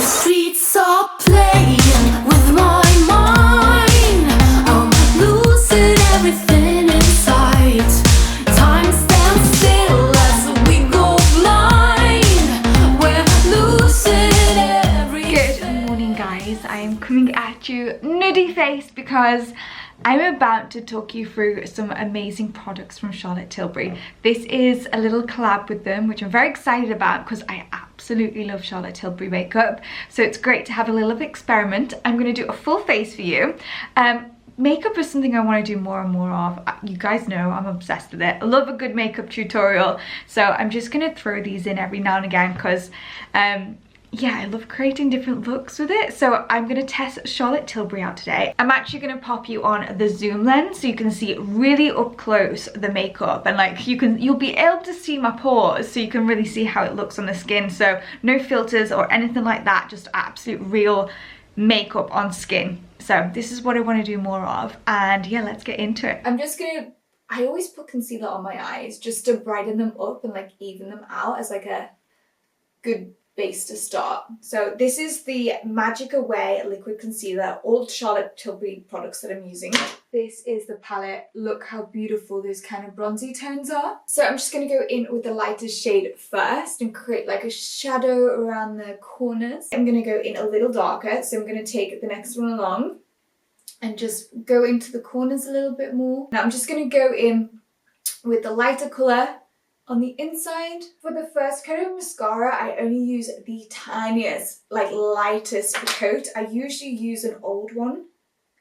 streets are playing with my mind. I'm losing everything in sight. Time stands still as we go blind. We're losing everything. Good morning, guys. I am coming at you nudie faced because I'm about to talk you through some amazing products from Charlotte Tilbury. This is a little collab with them, which I'm very excited about because I absolutely love Charlotte Tilbury makeup. So it's great to have a little experiment. I'm going to do a full face for you. Makeup is something I want to do more and more of. You guys know I'm obsessed with it. I love a good makeup tutorial. So I'm just going to throw these in every now and again because yeah, I love creating different looks with it. So I'm going to test Charlotte Tilbury out today. I'm actually going to pop you on the zoom lens so you can see really up close the makeup, and like you'll be able to see my pores so you can really see how it looks on the skin. So no filters or anything like that, just absolute real makeup on skin. So this is what I want to do more of, and yeah, let's get into it. I always put concealer on my eyes just to brighten them up and like even them out as like a good base to start. So this is the Magic Away liquid concealer, all Charlotte Tilbury products that I'm using. This is the palette. Look how beautiful those kind of bronzy tones are. So I'm just going to go in with the lightest shade first and create like a shadow around the corners. I'm going to go in a little darker, so I'm going to take the next one along and just go into the corners a little bit more. Now I'm just going to go in with the lighter colour on the inside. For the first coat of mascara, I only use the tiniest, like lightest coat. I usually use an old one,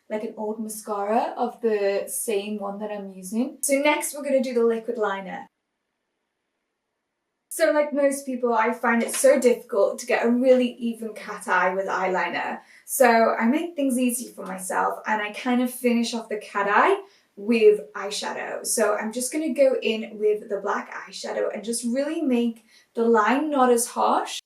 like an old mascara of the same one that I'm using. So next we're going to do the liquid liner. So like most people, I find it so difficult to get a really even cat eye with eyeliner. So I make things easy for myself and I kind of finish off the cat eye with eyeshadow. So I'm just going to go in with the black eyeshadow and just really make the line not as harsh.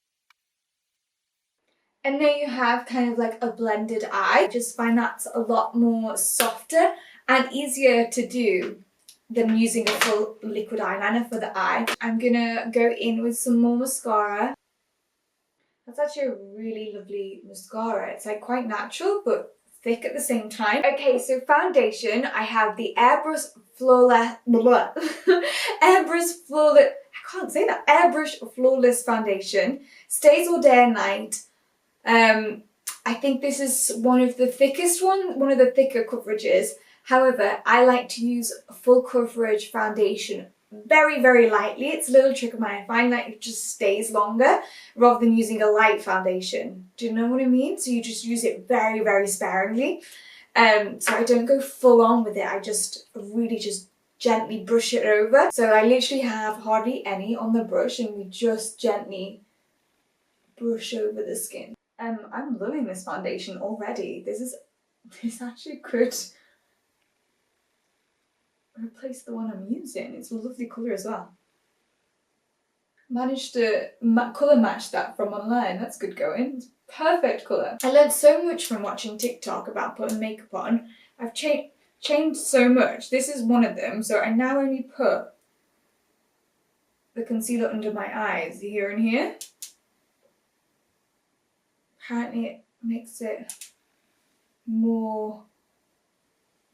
And there you have kind of like a blended eye. I just find that's a lot more softer and easier to do than using a full liquid eyeliner for the eye. I'm gonna go in with some more mascara. That's actually a really lovely mascara. It's like quite natural but thick at the same time. Okay, so foundation, I have the Airbrush Flawless, Airbrush Flawless Foundation. Stays all day and night. I think this is one of the thickest one of the thicker coverages. However, I like to use a full coverage foundation very, very lightly. It's a little trick of mine. I find like it just stays longer rather than using a light foundation. Do you know what I mean? So you just use it very, very sparingly. So I don't go full on with it. I just really just gently brush it over. So I literally have hardly any on the brush and we just gently brush over the skin. I'm loving this foundation already. This actually could replace the one I'm using. It's a lovely colour as well. Managed to colour match that from online. That's good going. It's perfect colour. I learned so much from watching TikTok about putting makeup on. I've changed so much. This is one of them. So I now only put the concealer under my eyes here and here. Apparently it makes it more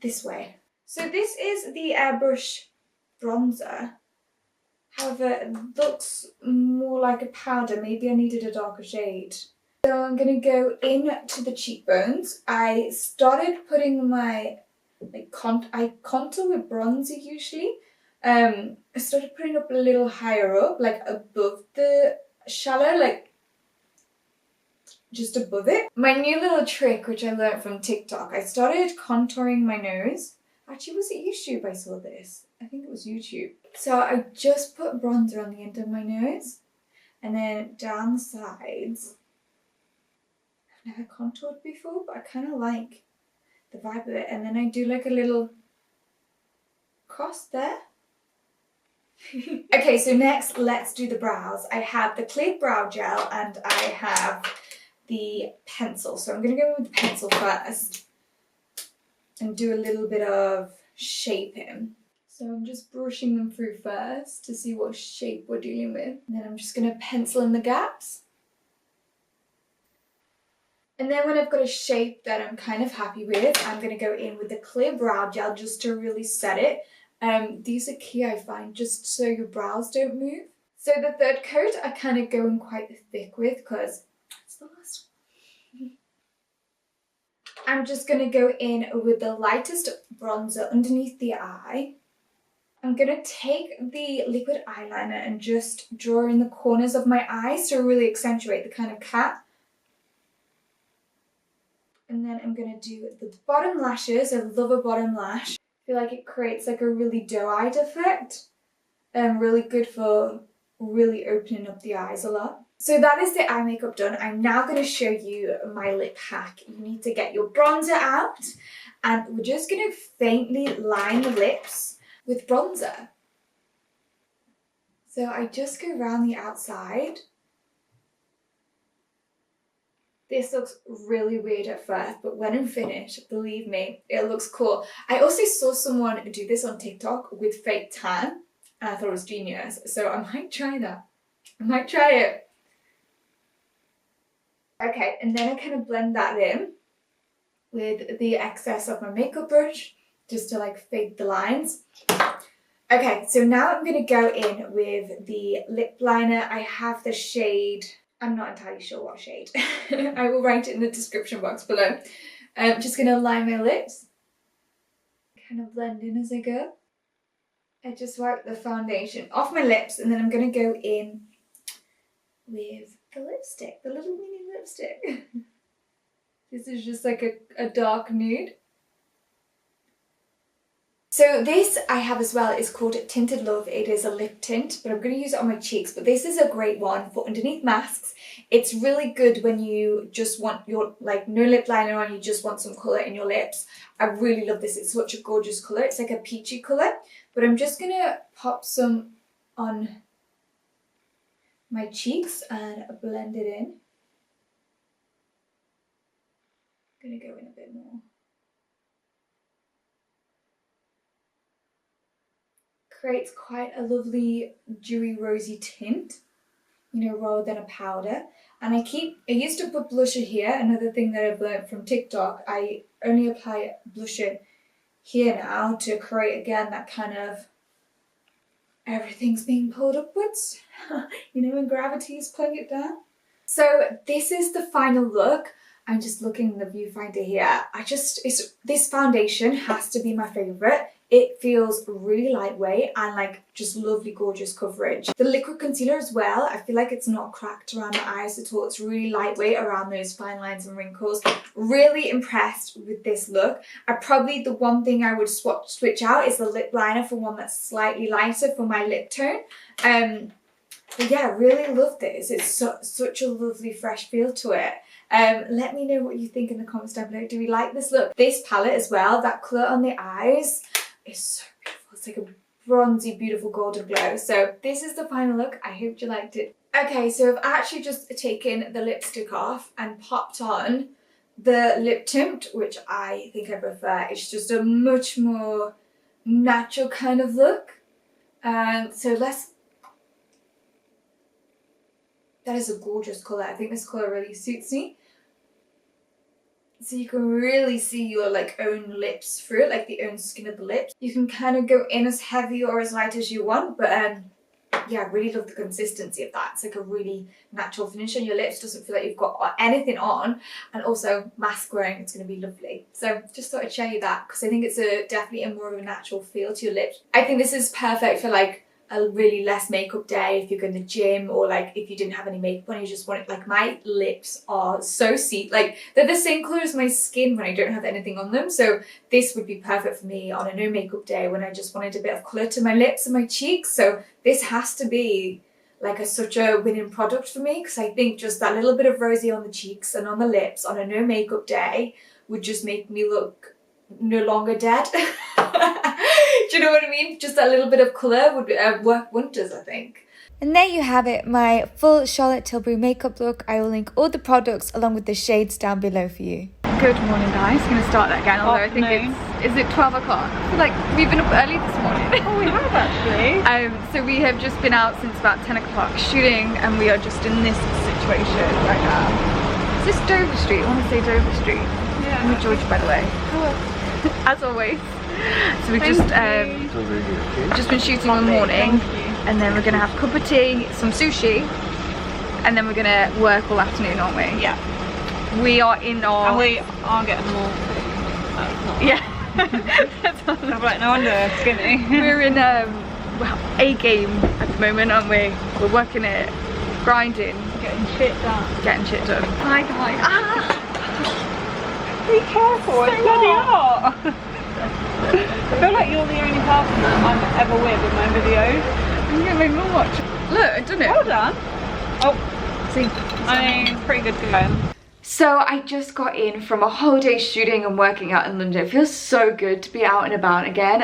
this way. So this is the Airbrush bronzer. However, it looks more like a powder. Maybe I needed a darker shade. So I'm going to go in to the cheekbones. I started putting my, I contour with bronzer usually. I started putting up a little higher up, like above the shallow, like just above it. My new little trick, which I learned from TikTok, I started contouring my nose. Actually, was it YouTube I saw this? I think it was YouTube. So I just put bronzer on the end of my nose and then down the sides. I've never contoured before, but I kind of like the vibe of it. And then I do like a little cross there. Okay, so next let's do the brows. I have the clear brow gel and I have the pencil. So I'm going to go with the pencil first and do a little bit of shaping. So I'm just brushing them through first to see what shape we're dealing with. And then I'm just going to pencil in the gaps. And then when I've got a shape that I'm kind of happy with, I'm going to go in with the clear brow gel just to really set it. These are key, I find, just so your brows don't move. So the third coat I kind of go in quite thick with because it's the last one. I'm just going to go in with the lightest bronzer underneath the eye. I'm going to take the liquid eyeliner and just draw in the corners of my eyes to really accentuate the kind of cat. And then I'm going to do the bottom lashes. I love a bottom lash. I feel like it creates like a really doe-eyed effect. And really good for really opening up the eyes a lot. So that is the eye makeup done. I'm now going to show you my lip hack. You need to get your bronzer out. And we're just going to faintly line the lips with bronzer. So I just go around the outside. This looks really weird at first, but when I'm finished, believe me, it looks cool. I also saw someone do this on TikTok with fake tan, and I thought it was genius. So I might try that. I might try it. Okay, and then I kind of blend that in with the excess of my makeup brush, just to like fade the lines. Okay, so now I'm going to go in with the lip liner. I have the shade... I'm not entirely sure what shade. I will write it in the description box below. I'm just going to line my lips. Kind of blend in as I go. I just wipe the foundation off my lips and then I'm going to go in with the lipstick, the little mini lipstick. This is just like a dark nude. So this I have as well is called Tinted Look. It is a lip tint, but I'm going to use it on my cheeks. But this is a great one for underneath masks. It's really good when you just want your, like, no lip liner on, you just want some colour in your lips. I really love this. It's such a gorgeous colour. It's like a peachy colour. But I'm just going to pop some on my cheeks and blend it in. I'm going to go in a bit more. Creates quite a lovely dewy rosy tint, you know, rather than a powder. And I used to put blusher here. Another thing that I've learned from TikTok, I only apply blusher here now to create again that kind of everything's being pulled upwards, you know, when gravity is pulling it down. So this is the final look. I'm just looking in the viewfinder here. This foundation has to be my favourite. It feels really lightweight and like just lovely, gorgeous coverage. The liquid concealer as well, I feel like it's not cracked around the eyes at all. It's really lightweight around those fine lines and wrinkles. Really impressed with this look. The one thing I would switch out is the lip liner for one that's slightly lighter for my lip tone. But yeah, really love this. It's such a lovely fresh feel to it. Let me know what you think in the comments down below. Do we like this look? This palette as well, that colour on the eyes is so beautiful. It's like a bronzy, beautiful golden glow. So this is the final look. I hope you liked it. Okay, so I've actually just taken the lipstick off and popped on the lip tint, which I think I prefer. It's just a much more natural kind of look. So that is a gorgeous colour. I think this colour really suits me. So you can really see your like own lips through it, like the own skin of the lips. You can kind of go in as heavy or as light as you want, but yeah, I really love the consistency of that. It's like a really natural finish on your lips. Doesn't feel like you've got anything on, and also mask wearing, it's going to be lovely. So just thought I'd show you that because I think it's definitely a more of a natural feel to your lips. I think this is perfect for like a really less makeup day if you're going to the gym, or like if you didn't have any makeup on, you just want it. Like my lips are so like they're the same colour as my skin when I don't have anything on them, so this would be perfect for me on a no makeup day when I just wanted a bit of colour to my lips and my cheeks. So this has to be like such a winning product for me, because I think just that little bit of rosy on the cheeks and on the lips on a no makeup day would just make me look no longer dead. Do you know what I mean? Just that little bit of colour would work wonders, I think. And there you have it, my full Charlotte Tilbury makeup look. I will link all the products along with the shades down below for you. Good morning, guys. I'm going to start that again, although I think is it 12 o'clock? I feel like we've been up early this morning. Oh, we have actually. So we have just been out since about 10 o'clock shooting, and we are just in this situation right now. this Dover Street? I want to say Dover Street. Yeah. I'm with George, by the way. As always. So we've just been shooting all morning, and then we're gonna have a cup of tea, some sushi, and then we're gonna work all afternoon, aren't we? Yeah. We are in our. And we are getting more. Yeah. I'm like, no wonder skinny. We're in well, A game at the moment, aren't we? We're working it, grinding, Getting shit done. getting shit done. Hi guys. Ah! Be careful, it's bloody hot. I feel like you're the only person that I'm ever with in my videos. I'm gonna make more watch. Look, I've done it. Well done. Oh, See. I mean, pretty good going. So I just got in from a whole day shooting and working out in London. It feels so good to be out and about again.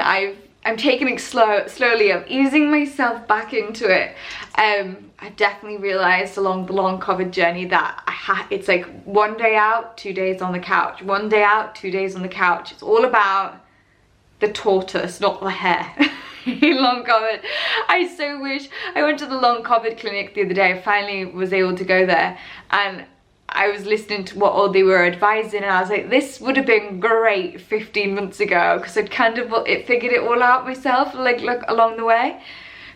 I'm taking it slowly. I'm easing myself back into it. I've definitely realised along the long COVID journey that it's like 1 day out, 2 days on the couch. 1 day out, 2 days on the couch. It's all about the tortoise, not the hare. In long COVID. I so wish I went to the long COVID clinic the other day. I finally was able to go there, and I was listening to what all they were advising, and I was like, this would have been great 15 months ago, because I'd kind of figured it all out myself, like look along the way.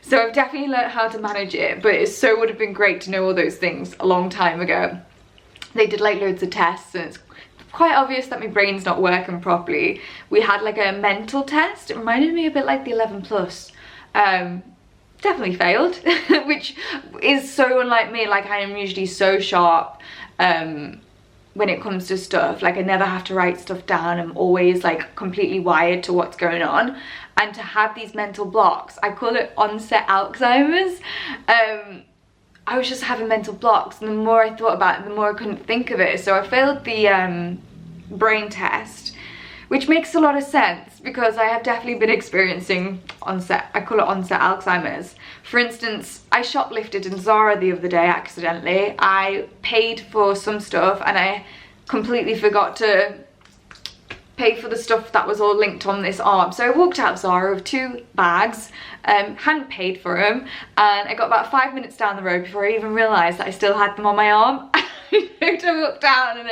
So I've definitely learned how to manage it, but it so would have been great to know all those things a long time ago. They did like loads of tests, and it's quite obvious that my brain's not working properly. We had like a mental test. It reminded me a bit like the 11 plus. Definitely failed, which is so unlike me. Like, I am usually so sharp when it comes to stuff. Like, I never have to write stuff down. I'm always like completely wired to what's going on, and to have these mental blocks, I call it onset Alzheimer's. I was just having mental blocks, and the more I thought about it, the more I couldn't think of it. So I failed the brain test, which makes a lot of sense, because I have definitely been experiencing onset, I call it onset Alzheimer's. For instance, I shoplifted in ZARA the other day accidentally. I paid for some stuff and I completely forgot to pay for the stuff that was all linked on this arm. So I walked out of ZARA with 2 bags, hadn't paid for them, and I got about 5 minutes down the road before I even realised that I still had them on my arm. I walked down and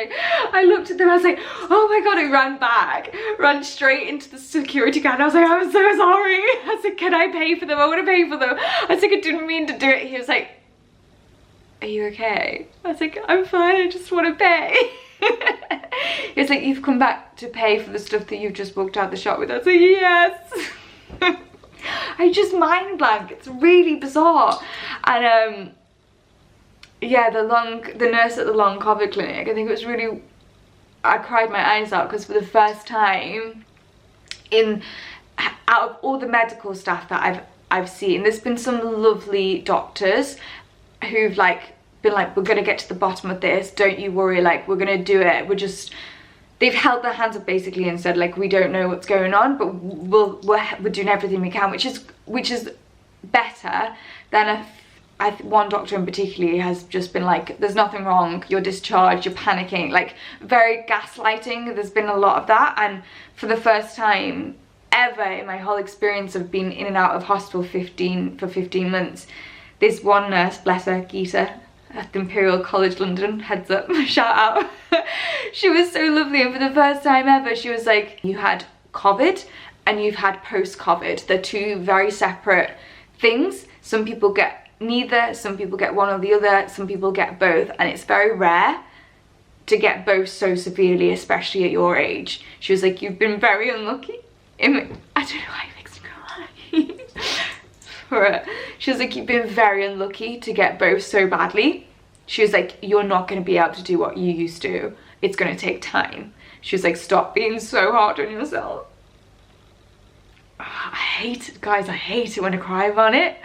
I looked at them, I was like, oh my god, I ran back, ran straight into the security guard. I was like, I'm so sorry. I said, can I pay for them? I want to pay for them. I was like, I didn't mean to do it. He was like, are you okay? I was like, I'm fine, I just want to pay. He was like, you've come back to pay for the stuff that you've just walked out the shop with. I was like, yes. I just mind blank. It's really bizarre. And yeah, the nurse at the long COVID clinic, I think it was really, I cried my eyes out, because for the first time out of all the medical staff that I've seen, there's been some lovely doctors who've like been like, we're gonna get to the bottom of this, don't you worry, like we're gonna do it, they've held their hands up basically and said, like, we don't know what's going on, but we're doing everything we can, which is better than one doctor in particular has just been like, there's nothing wrong, you're discharged, you're panicking, like very gaslighting. There's been a lot of that, and for the first time ever in my whole experience of being in and out of hospital for 15 months, this one nurse, bless her, Geeta, at the Imperial College London, heads up, shout out. She was so lovely, and for the first time ever she was like, you had COVID and you've had post-COVID. They're 2 very separate things. Some people get neither, some people get one or the other, some people get both, and it's very rare to get both so severely, especially at your age. She was like, you've been very unlucky. I don't know why it makes me cry. She was like, you've been very unlucky to get both so badly. She was like, you're not going to be able to do what you used to. It's going to take time. She was like, stop being so hard on yourself. I hate it, guys. I hate it when I cry about it.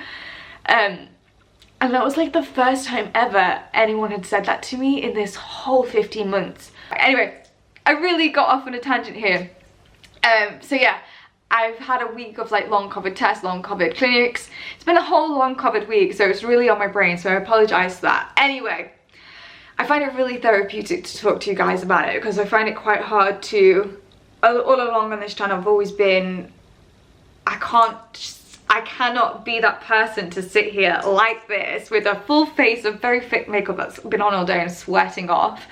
And that was like the first time ever anyone had said that to me in this whole 15 months. Anyway, I really got off on a tangent here. So yeah, I've had a week of like long COVID tests, long COVID clinics. It's been a whole long COVID week, so it's really on my brain, so I apologise for that. Anyway, I find it really therapeutic to talk to you guys about it, because I find it quite hard to, all along on this channel I've always been, I I cannot be that person to sit here like this with a full face of very thick makeup that's been on all day and sweating off,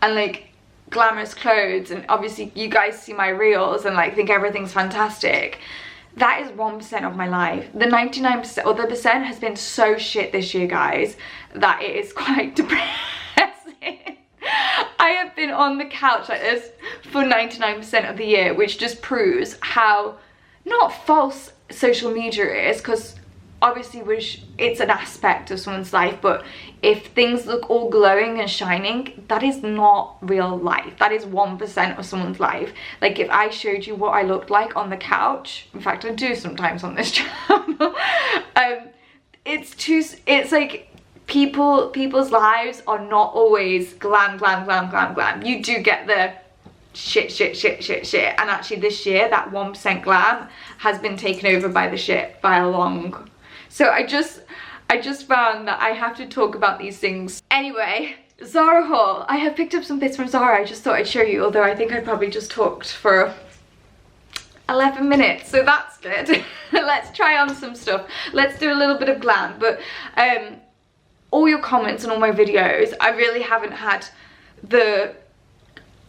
and like glamorous clothes, and obviously you guys see my reels and like think everything's fantastic. That is 1% of my life. The 99% or the percent has been so shit this year, guys, that it is quite depressing. I have been on the couch like this for 99% of the year, which just proves how not false social media is, because obviously it's an aspect of someone's life, but if things look all glowing and shining, that is not real life. That is 1% of someone's life. Like if I showed you what I looked like on the couch, in fact I do sometimes on this channel, it's like people's lives are not always glam, glam, glam, glam, glam. You do get the shit, and actually this year that 1% glam has been taken over by the shit by a long. So I just found that I have to talk about these things. Anyway, Zara haul. I have picked up some bits from Zara. I just thought I'd show you, although I think I probably just talked for 11 minutes, so that's good. Let's try on some stuff. Let's do a little bit of glam. But all your comments on all my videos, I really haven't had the,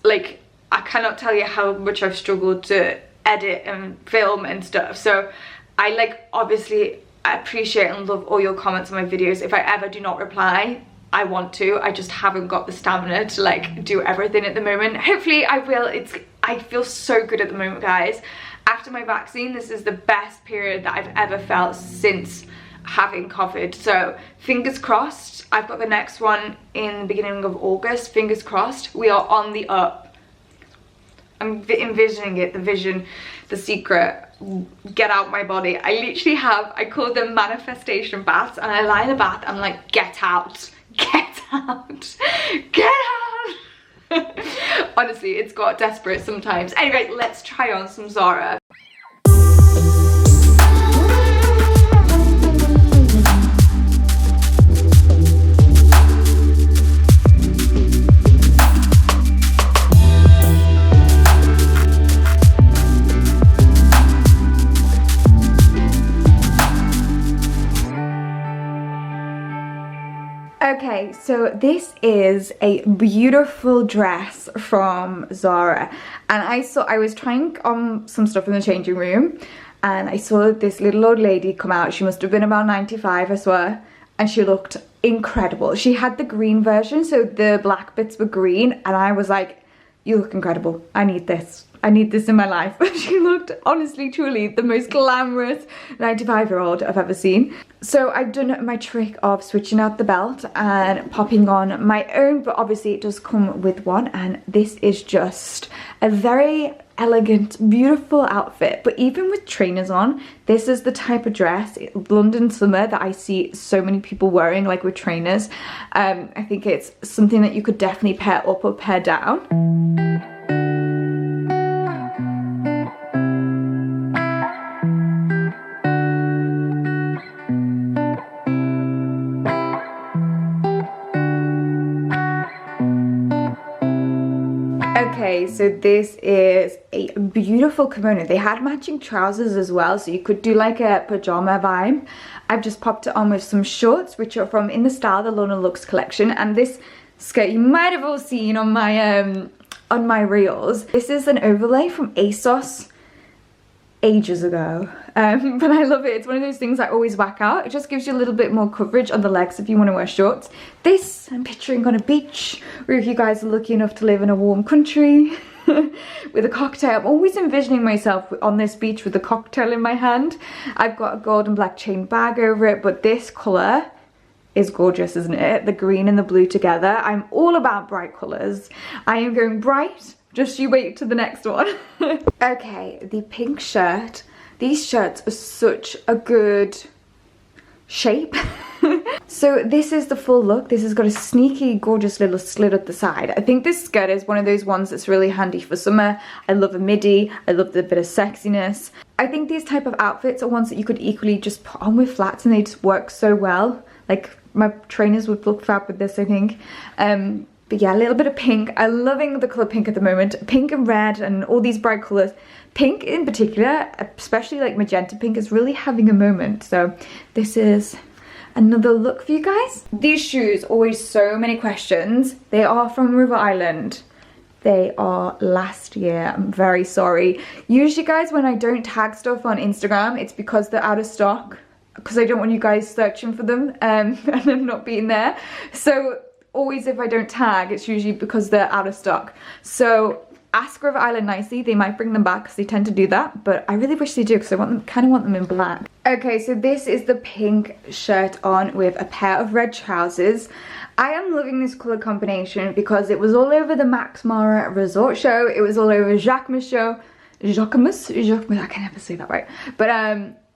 like, I cannot tell you how much I've struggled to edit and film and stuff. So I like, obviously I appreciate and love all your comments on my videos. If I ever do not reply, I want to. I just haven't got the stamina to like do everything at the moment. Hopefully I will. I feel so good at the moment, guys. After my vaccine, this is the best period that I've ever felt since having COVID. So fingers crossed. I've got the next one in the beginning of August. Fingers crossed. We are on the up. I'm envisioning it, the vision, the secret, get out my body. I literally have, I call them manifestation baths, and I lie in a bath, I'm like, get out, get out, get out. Honestly, it's got desperate sometimes. Anyway, let's try on some Zara. Okay, so this is a beautiful dress from Zara, and I was trying on some stuff in the changing room, and I saw this little old lady come out. She must have been about 95, I swear, and she looked incredible. She had the green version, so the black bits were green, and I was like, you look incredible. I need this. I need this in my life. She looked, honestly, truly the most glamorous 95-year-old I've ever seen. So I've done my trick of switching out the belt and popping on my own, but obviously it does come with one, and this is just a very elegant, beautiful outfit. But even with trainers on, this is the type of dress, London summer, that I see so many people wearing, like with trainers. I think it's something that you could definitely pair up or pair down. Okay, so this is a beautiful kimono. They had matching trousers as well, so you could do like a pajama vibe. I've just popped it on with some shorts, which are from In the Style, the Luna Looks collection, and this skirt you might have all seen on my reels. This is an overlay from ASOS ages ago, but I love it. It's one of those things I always whack out. It just gives you a little bit more coverage on the legs if you want to wear shorts. This I'm picturing on a beach, or if you guys are lucky enough to live in a warm country with a cocktail. I'm always envisioning myself on this beach with a cocktail in my hand. I've got a gold and black chain bag over it, but this colour is gorgeous, isn't it? The green and the blue together. I'm all about bright colours. I am going bright. Just you wait to the next one. Okay, the pink shirt. These shirts are such a good shape. So this is the full look. This has got a sneaky, gorgeous little slit at the side. I think this skirt is one of those ones that's really handy for summer. I love a midi. I love the bit of sexiness. I think these type of outfits are ones that you could equally just put on with flats, and they just work so well. Like, my trainers would look fab with this, I think. But yeah, a little bit of pink. I'm loving the colour pink at the moment. Pink and red and all these bright colours. Pink in particular, especially like magenta pink, is really having a moment. So this is another look for you guys. These shoes, always so many questions. They are from River Island. They are last year. I'm very sorry. Usually guys, when I don't tag stuff on Instagram, it's because they're out of stock, because I don't want you guys searching for them and them not being there. So always if I don't tag, it's usually because they're out of stock. So ask River Island nicely, they might bring them back because they tend to do that, but I really wish they do because I kind of want them in black. Okay, so this is the pink shirt on with a pair of red trousers. I am loving this colour combination because it was all over the Max Mara Resort show, it was all over Jacquemus show, Jacquemus, I can never say that right, but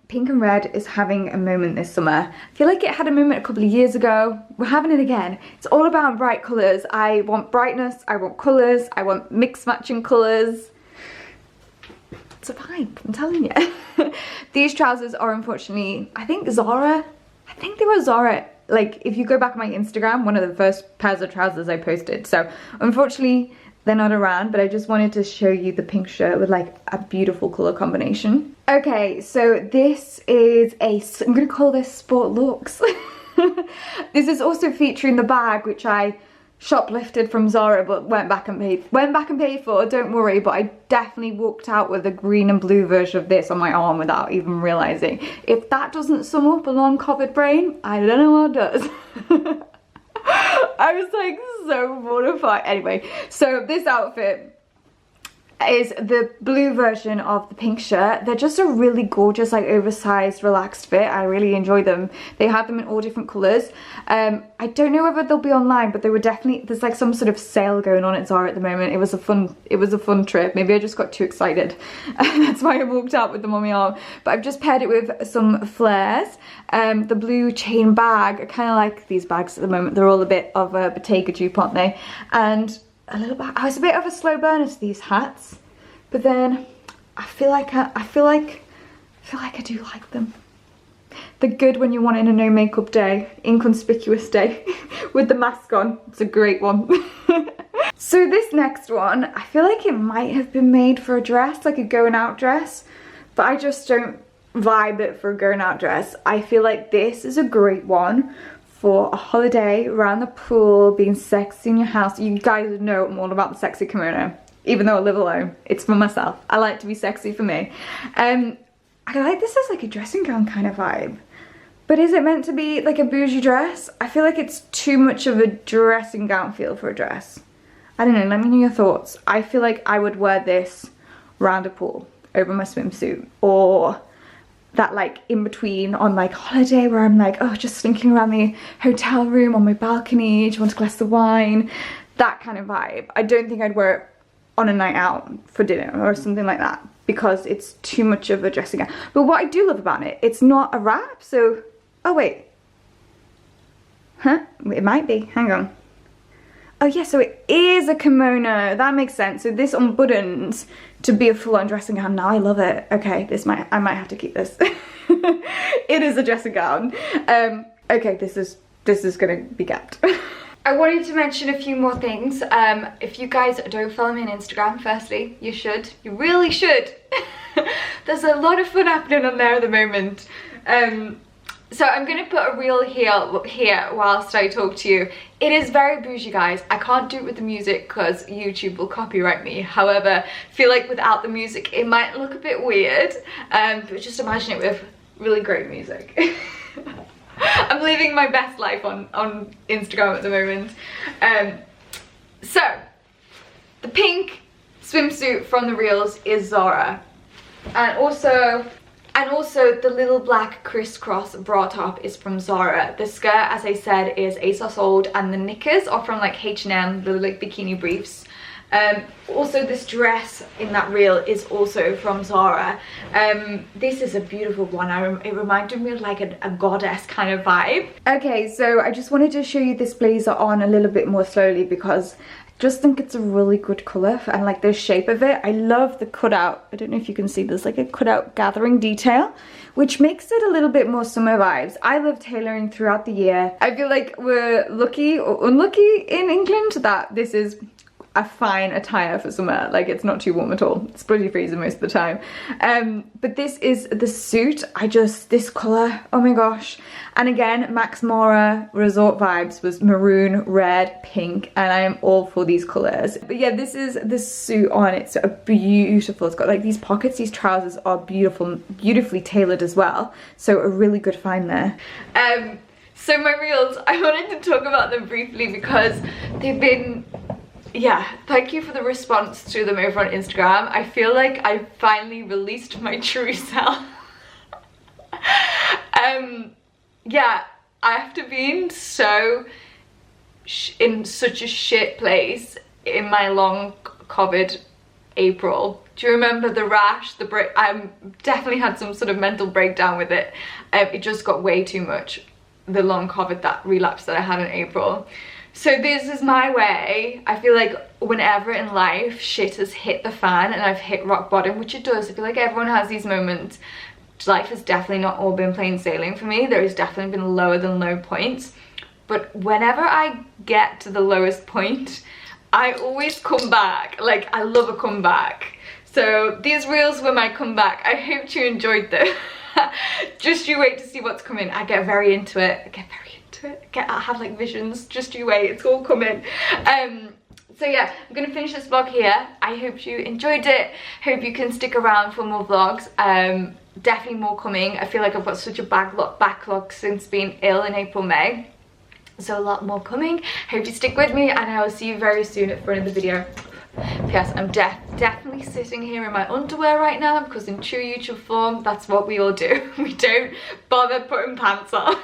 pink and red is having a moment this summer. I feel like it had a moment a couple of years ago. We're having it again. It's all about bright colours. I want brightness, I want colours, I want mixed matching colours. It's a vibe, I'm telling you. These trousers are unfortunately, I think Zara, I think they were Zara. Like if you go back on my Instagram, one of the first pairs of trousers I posted. So unfortunately, they're not around, but I just wanted to show you the pink shirt with like a beautiful colour combination. Okay, so this is I'm gonna call this Sport Looks. This is also featuring the bag, which I shoplifted from Zara, but went back and paid for, don't worry, but I definitely walked out with a green and blue version of this on my arm without even realising. If that doesn't sum up a long COVID brain, I don't know what does. I was like so mortified. Anyway, so this outfit is the blue version of the pink shirt. They're just a really gorgeous, like oversized, relaxed fit. I really enjoy them. They have them in all different colours. I don't know whether they'll be online, but they were definitely, there's like some sort of sale going on at Zara at the moment. It was a fun trip. Maybe I just got too excited. That's why I walked out with them on my arm. But I've just paired it with some flares. The blue chain bag, I kind of like these bags at the moment. They're all a bit of a Bottega dupe, aren't they? And a little bit, I was a bit of a slow burner to these hats, but then I feel like I do like them. They're good when you want it in a no makeup day, inconspicuous day, with the mask on. It's a great one. So this next one, I feel like it might have been made for a dress, like a going out dress, but I just don't vibe it for a going out dress. I feel like this is a great one for a holiday around the pool, being sexy in your house. You guys know I'm all about the sexy kimono, even though I live alone. It's for myself. I like to be sexy for me. I like this as like a dressing gown kind of vibe. But is it meant to be like a bougie dress? I feel like it's too much of a dressing gown feel for a dress. I don't know, let me know your thoughts. I feel like I would wear this round a pool over my swimsuit, or that like in between on like holiday where I'm like, oh, just slinking around the hotel room on my balcony, do you want a glass of wine? That kind of vibe. I don't think I'd wear it on a night out for dinner or something like that because it's too much of a dressing gown. But what I do love about it, it's not a wrap, so, oh wait. Huh? It might be, hang on. Oh yeah, so it is a kimono. That makes sense. So this unbuttons to be a full-on dressing gown. Now I love it. Okay, I might have to keep this. It is a dressing gown. Okay, this is gonna be kept. I wanted to mention a few more things. If you guys don't follow me on Instagram, firstly, you should. You really should. There's a lot of fun happening on there at the moment. So I'm going to put a reel here whilst I talk to you. It is very bougie, guys. I can't do it with the music because YouTube will copyright me. However, I feel like without the music it might look a bit weird. But just imagine it with really great music. I'm living my best life on Instagram at the moment. So, the pink swimsuit from the reels is Zara. And also the little black crisscross bra top is from Zara. The skirt, as I said, is ASOS old, and the knickers are from like H&M, the like bikini briefs. Also this dress in that reel is also from Zara. This is a beautiful one. It reminded me of like a goddess kind of vibe. Okay, so I just wanted to show you this blazer on a little bit more slowly because I just think it's a really good colour, and like the shape of it. I love the cutout. I don't know if you can see, there's like a cutout gathering detail, which makes it a little bit more summer vibes. I love tailoring throughout the year. I feel like we're lucky or unlucky in England that this is a fine attire for summer. Like, it's not too warm at all. It's bloody freezing most of the time. But this is the suit. This colour, oh my gosh. And again, Max Mara resort vibes was maroon, red, pink, and I am all for these colours. But yeah, this is the suit on. It's a beautiful, it's got like these pockets. These trousers are beautiful, beautifully tailored as well. So a really good find there. So my reels, I wanted to talk about them briefly because they've been, yeah, thank you for the response to them over on Instagram. I feel like I finally released my true self. Yeah, after being so in such a shit place in my long COVID April. Do you remember the rash, the break? I definitely had some sort of mental breakdown with it. It just got way too much, the long COVID, that relapse that I had in April. So this is my way. I feel like whenever in life shit has hit the fan and I've hit rock bottom, which it does, I feel like everyone has these moments. Life has definitely not all been plain sailing for me. There has definitely been lower than low points. But whenever I get to the lowest point, I always come back. Like, I love a comeback. So these reels were my comeback. I hope you enjoyed them. Just you wait to see what's coming. I get very into it. I have like visions. Just you wait, it's all coming. So yeah, I'm gonna finish this vlog here. I hope you enjoyed it. Hope you can stick around for more vlogs. Definitely more coming. I feel like I've got such a backlog since being ill in April, May. So a lot more coming. Hope you stick with me, and I will see you very soon for another video. Yes, I'm definitely sitting here in my underwear right now because in true YouTube form, that's what we all do. We don't bother putting pants on.